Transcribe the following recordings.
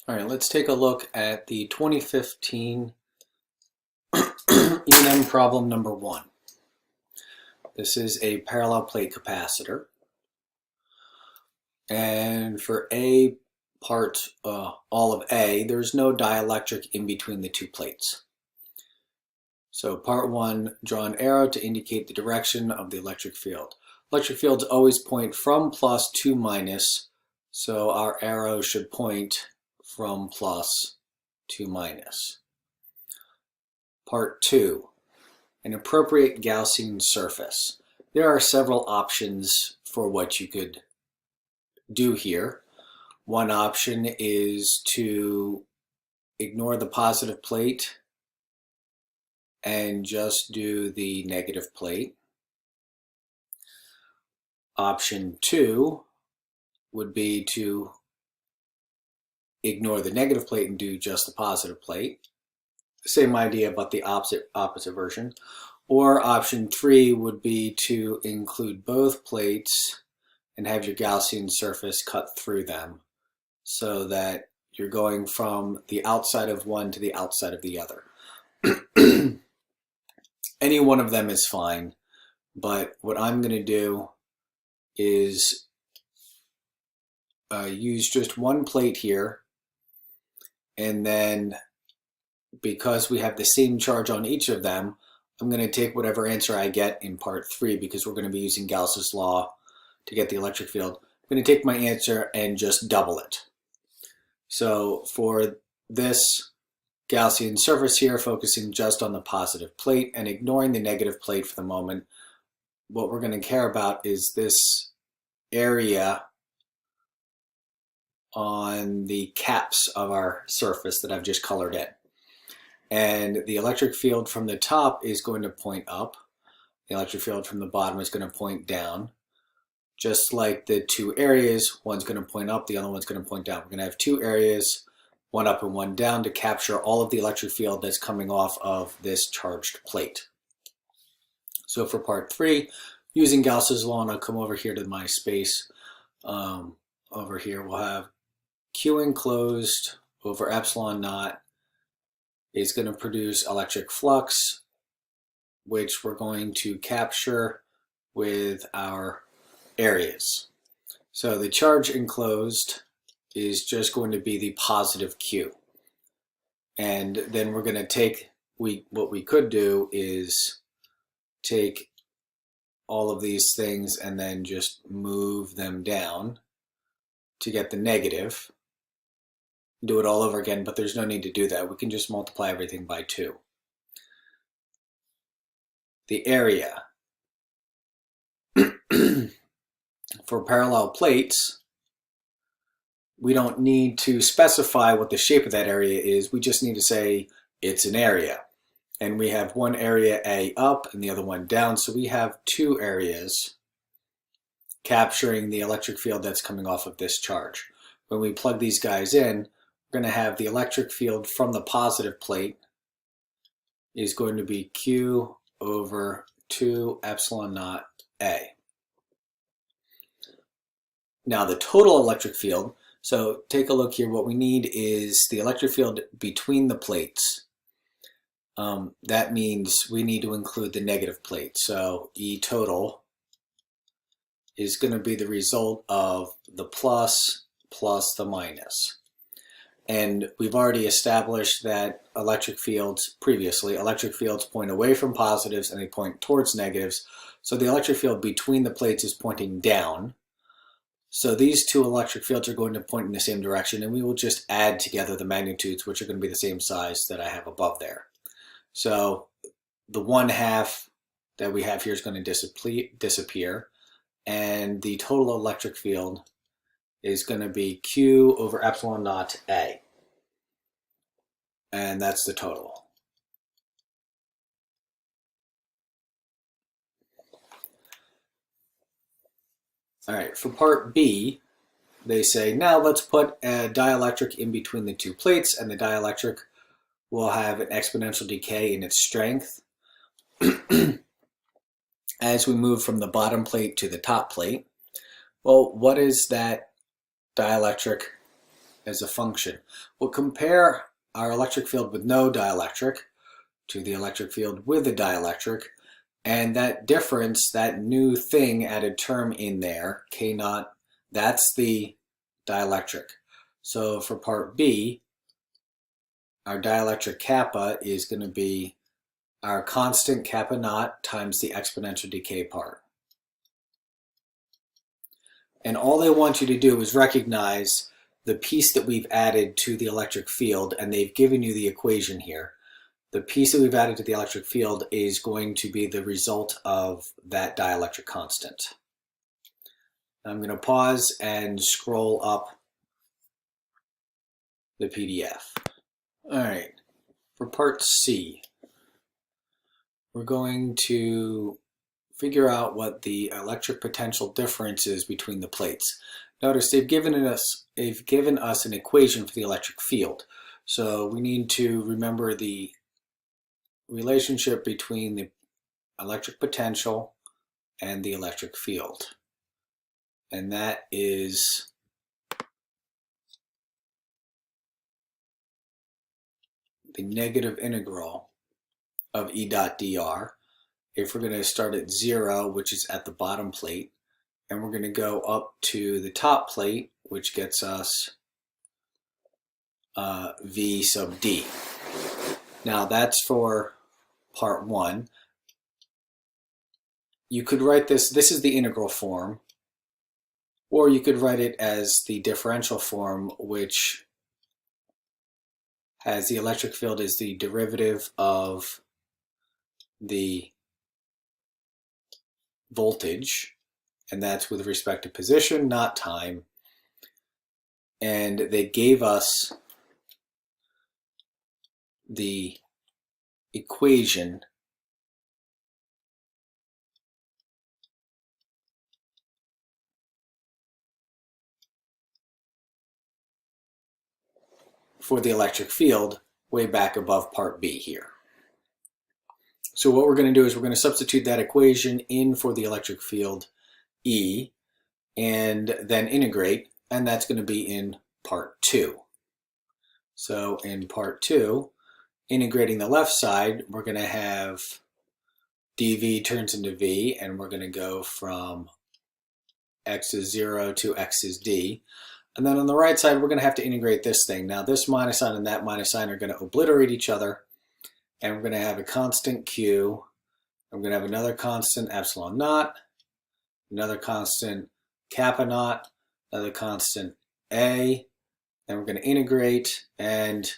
All right, let's take a look at the 2015 E&M problem number 1. This is a parallel plate capacitor. And for A part, all of A, there's no dielectric in between the two plates. So part 1, draw an arrow to indicate the direction of the electric field. Electric fields always point from plus to minus, so our arrow should point from plus to minus. Part 2, an appropriate Gaussian surface. There are several options for what you could do here. One option is to ignore the positive plate and just do the negative plate. Option 2 would be to ignore the negative plate and do just the positive plate. Same idea, but the opposite version. Or option 3 would be to include both plates and have your Gaussian surface cut through them so that you're going from the outside of one to the outside of the other. Any one of them is fine, but what I'm going to do is use just one plate here, and then because we have the same charge on each of them, I'm going to take whatever answer I get in part 3, because we're going to be using Gauss's law to get the electric field. I'm going to take my answer and just double it. So for this Gaussian surface here, focusing just on the positive plate and ignoring the negative plate for the moment, what we're going to care about is this area on the caps of our surface that I've just colored in. And the electric field from the top is going to point up. The electric field from the bottom is going to point down. Just like the two areas, one's going to point up, the other one's going to point down. We're going to have two areas, one up and one down, to capture all of the electric field that's coming off of this charged plate. So for part 3, using Gauss's law, and I'll come over here to my space. Over here we'll have Q enclosed over epsilon naught is going to produce electric flux, which we're going to capture with our areas. So the charge enclosed is just going to be the positive Q. And then we're going to take, what we could do is take all of these things and then just move them down to get the negative. Do it all over again, but there's no need to do that. We can just multiply everything by 2. The area. For parallel plates, we don't need to specify what the shape of that area is. We just need to say it's an area. And we have one area A up and the other one down, so we have two areas capturing the electric field that's coming off of this charge. When we plug these guys in, we're going to have the electric field from the positive plate is going to be Q over 2 epsilon naught A. Now the total electric field, so take a look here, what we need is the electric field between the plates. That means we need to include the negative plate. So E total is going to be the result of the plus plus the minus. And we've already established that electric fields previously, electric fields point away from positives and they point towards negatives. So the electric field between the plates is pointing down. So these two electric fields are going to point in the same direction, and we will just add together the magnitudes, which are going to be the same size that I have above there. So the 1/2 that we have here is going to disappear, and the total electric field is going to be Q over epsilon naught A. And that's the total. All right, for part B, they say, now let's put a dielectric in between the two plates, and the dielectric will have an exponential decay in its strength as we move from the bottom plate to the top plate. Well, what is that dielectric as a function. We'll compare our electric field with no dielectric to the electric field with a dielectric, and that difference, that new thing added term in there, K naught, that's the dielectric. So for part B, our dielectric kappa is going to be our constant kappa naught times the exponential decay part. And all they want you to do is recognize the piece that we've added to the electric field, and they've given you the equation here. The piece that we've added to the electric field is going to be the result of that dielectric constant. I'm going to pause and scroll up the PDF. All right, for part C, we're going to figure out what the electric potential difference is between the plates. Notice they've given us an equation for the electric field. So we need to remember the relationship between the electric potential and the electric field. And that is the negative integral of E dot dr. If we're going to start at 0, which is at the bottom plate, and we're going to go up to the top plate, which gets us V sub d. Now that's for part 1. You could write this is the integral form, or you could write it as the differential form, which has the electric field as the derivative of the voltage, and that's with respect to position, not time. And they gave us the equation for the electric field way back above part B here. So what we're going to do is we're going to substitute that equation in for the electric field E and then integrate, and that's going to be in part 2. So in part 2, integrating the left side, we're going to have dV turns into V, and we're going to go from x is 0 to x is d. And then on the right side, we're going to have to integrate this thing. Now this minus sign and that minus sign are going to obliterate each other, and we're going to have a constant Q. I'm going to have another constant epsilon naught, another constant kappa naught, another constant A, and we're going to integrate. And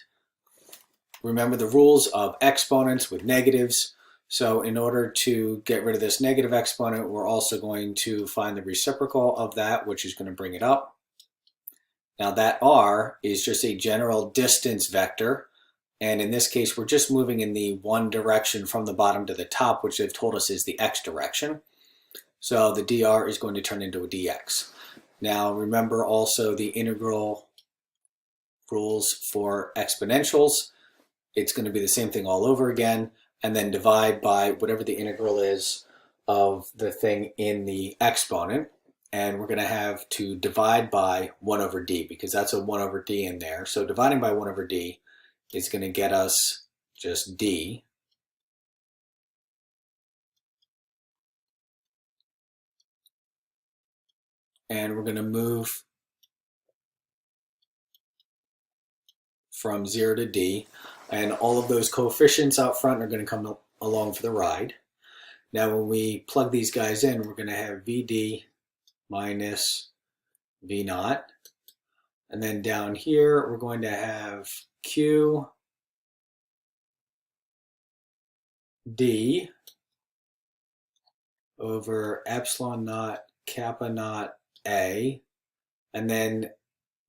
remember the rules of exponents with negatives. So in order to get rid of this negative exponent, we're also going to find the reciprocal of that, which is going to bring it up. Now that r is just a general distance vector. And in this case, we're just moving in the one direction from the bottom to the top, which they've told us is the x direction. So the dr is going to turn into a dx. Now remember also the integral rules for exponentials. It's going to be the same thing all over again, and then divide by whatever the integral is of the thing in the exponent. And we're going to have to divide by 1 over d, because that's a 1 over d in there. So dividing by 1 over d is going to get us just d. And we're going to move from 0 to d. And all of those coefficients out front are going to come along for the ride. Now when we plug these guys in, we're going to have Vd minus V naught. And then down here, we're going to have Q d over epsilon naught kappa naught A. And then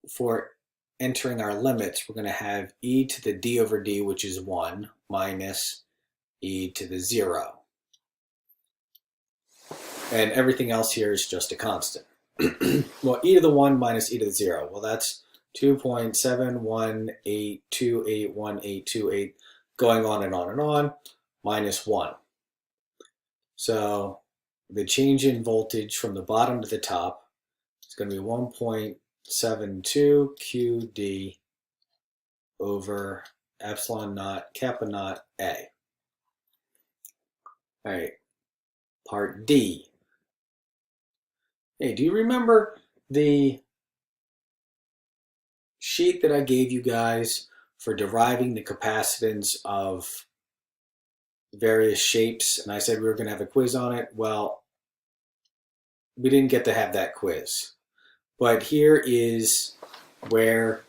for entering our limits, we're going to have e to the d over d, which is 1, minus e to the 0. And everything else here is just a constant. Well, e to the 1 minus e to the 0. Well, that's 2.718281828, going on and on and on, minus 1. So the change in voltage from the bottom to the top is going to be 1.7182818. 1.72 QD over epsilon naught kappa naught A. All right, part D. Hey, do you remember the sheet that I gave you guys for deriving the capacitance of various shapes? And I said we were going to have a quiz on it. Well, we didn't get to have that quiz. But here is where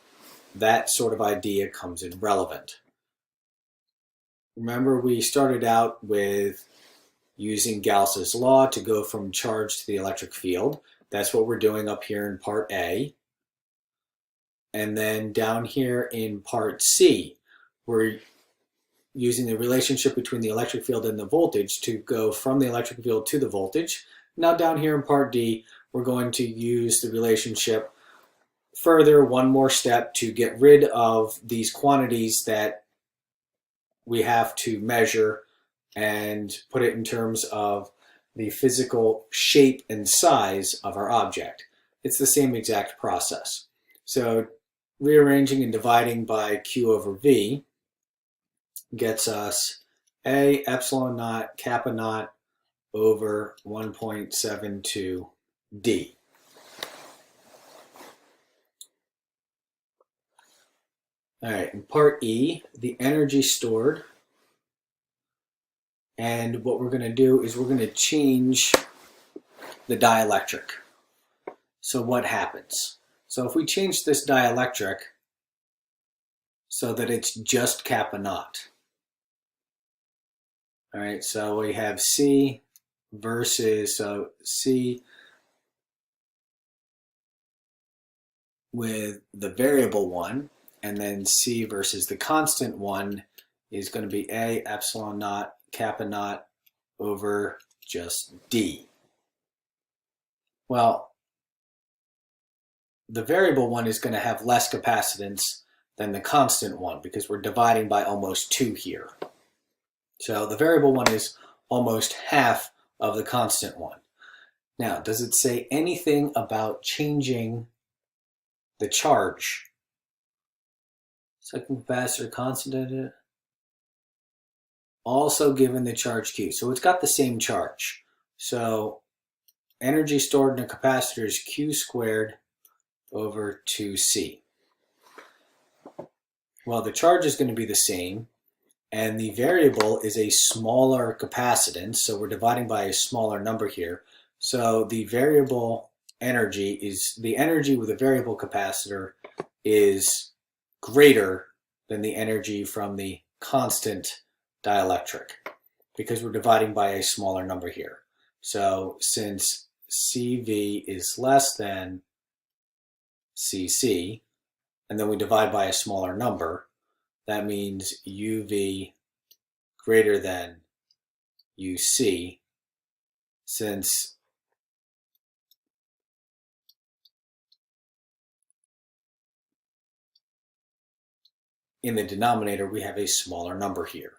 that sort of idea comes in relevant. Remember, we started out with using Gauss's law to go from charge to the electric field. That's what we're doing up here in part A. And then down here in part C, we're using the relationship between the electric field and the voltage to go from the electric field to the voltage. Now down here in part D, we're going to use the relationship further, one more step, to get rid of these quantities that we have to measure and put it in terms of the physical shape and size of our object. It's the same exact process. So rearranging and dividing by Q over V gets us A epsilon naught kappa naught over 1.72 D. All right, in part E, the energy stored. And what we're going to do is we're going to change the dielectric. So what happens? So if we change this dielectric so that it's just kappa naught. All right, so we have C versus, so C with the variable one, and then C versus the constant one is going to be A epsilon naught kappa naught over just D. Well, the variable one is going to have less capacitance than the constant one because we're dividing by almost 2 here. So the variable one is almost half of the constant one. Now, does it say anything about changing the charge? Second capacitor constant, also given the charge Q. So it's got the same charge. So energy stored in a capacitor is Q squared over 2C. Well, the charge is going to be the same, and the variable is a smaller capacitance, so we're dividing by a smaller number here. So the variable energy is, the energy with a variable capacitor is greater than the energy from the constant dielectric because we're dividing by a smaller number here. So since CV is less than CC, and then we divide by a smaller number, that means UV greater than UC, since in the denominator we have a smaller number here.